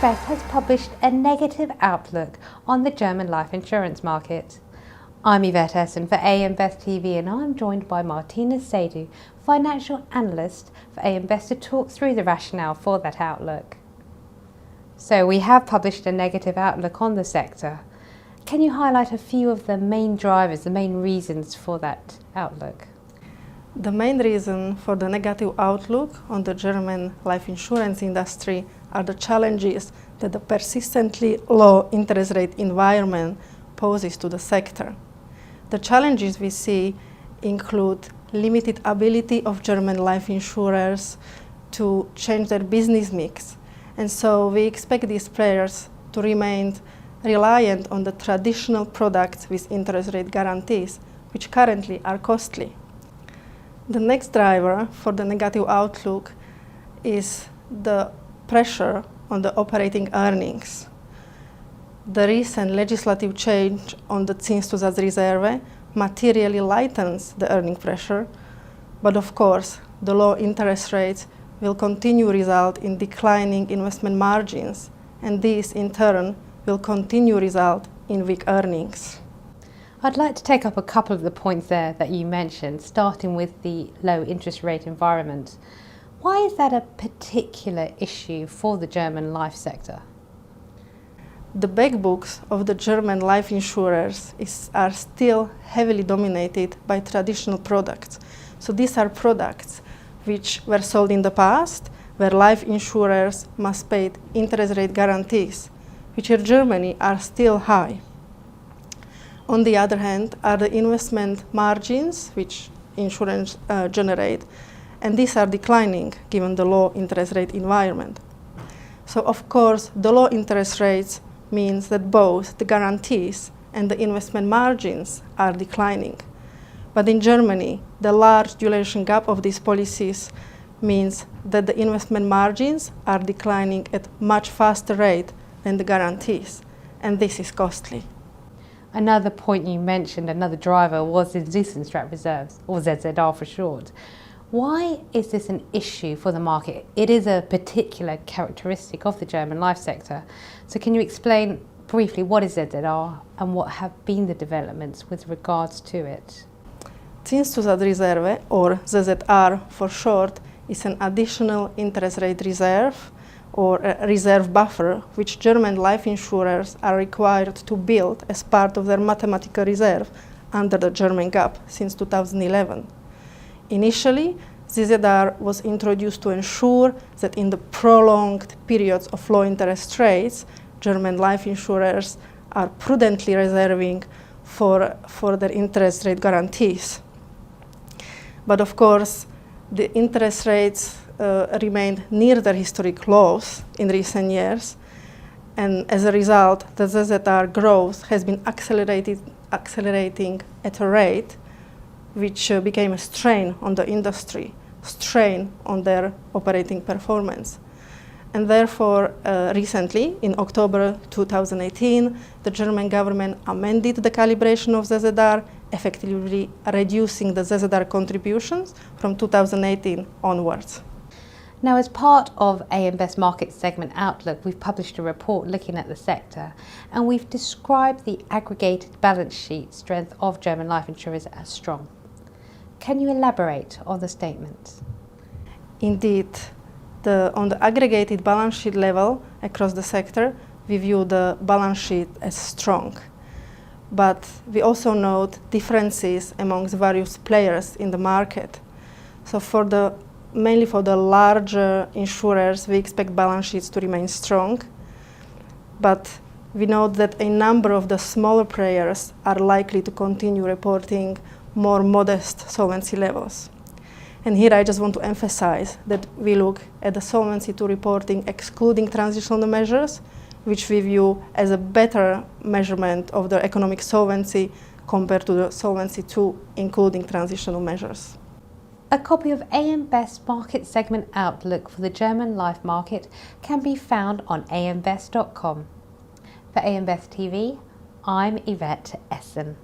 Best has published a negative outlook on the German life insurance market. I'm Yvette Essen for AM Best TV, and I'm joined by Martina Seydoux, financial analyst for AM Best, to talk through the rationale for that outlook. So we have published a negative outlook on the sector. Can you highlight a few of the main drivers, the main reasons for that outlook? The main reason for the negative outlook on the German life insurance industry are the challenges that the persistently low interest rate environment poses to the sector. The challenges we see include limited ability of German life insurers to change their business mix, and so we expect these players to remain reliant on the traditional products with interest rate guarantees, which currently are costly. The next driver for the negative outlook is the pressure on the operating earnings. The recent legislative change on the Zinszusatzreserve materially lightens the earning pressure, but of course the low interest rates will continue to result in declining investment margins, and this in turn will continue to result in weak earnings. I'd like to take up a couple of the points there that you mentioned, starting with the low interest rate environment. Why is that a particular issue for the German life sector? The back books of the German life insurers are still heavily dominated by traditional products. So these are products which were sold in the past, where life insurers must pay interest rate guarantees, which in Germany are still high. On the other hand, are the investment margins which insurance generate, and these are declining given the low interest rate environment. So of course, the low interest rates means that both the guarantees and the investment margins are declining. But in Germany, the large duration gap of these policies means that the investment margins are declining at much faster rate than the guarantees, and this is costly. Another point you mentioned, another driver, was the Zinszusatzreserve reserves, or ZZR for short. Why is this an issue for the market? It is a particular characteristic of the German life sector. So can you explain briefly what is ZZR and what have been the developments with regards to it? Zinszusatzreserve, or ZZR for short, is an additional interest rate reserve or a reserve buffer which German life insurers are required to build as part of their mathematical reserve under the German GAAP since 2011. Initially, ZZR was introduced to ensure that in the prolonged periods of low interest rates, German life insurers are prudently reserving for their interest rate guarantees. But of course, the interest rates remained near their historic lows in recent years, and as a result, the ZZR growth has been accelerating at a rate which became a strain on the industry, strain on their operating performance. And therefore, recently, in October 2018, the German government amended the calibration of ZZR, effectively reducing the ZZR contributions from 2018 onwards. Now, as part of AM Best Market Segment Outlook, we've published a report looking at the sector, and we've described the aggregated balance sheet strength of German life insurers as strong. Can you elaborate on the statement? Indeed, on the aggregated balance sheet level across the sector, we view the balance sheet as strong. But we also note differences amongst various players in the market. So mainly for the larger insurers, we expect balance sheets to remain strong. But we note that a number of the smaller players are likely to continue reporting more modest solvency levels. And here I just want to emphasize that we look at the Solvency II reporting excluding transitional measures, which we view as a better measurement of the economic solvency compared to the Solvency II including transitional measures. A copy of AM Best Market Segment Outlook for the German life market can be found on ambest.com. For AM Best TV, I'm Yvette Essen.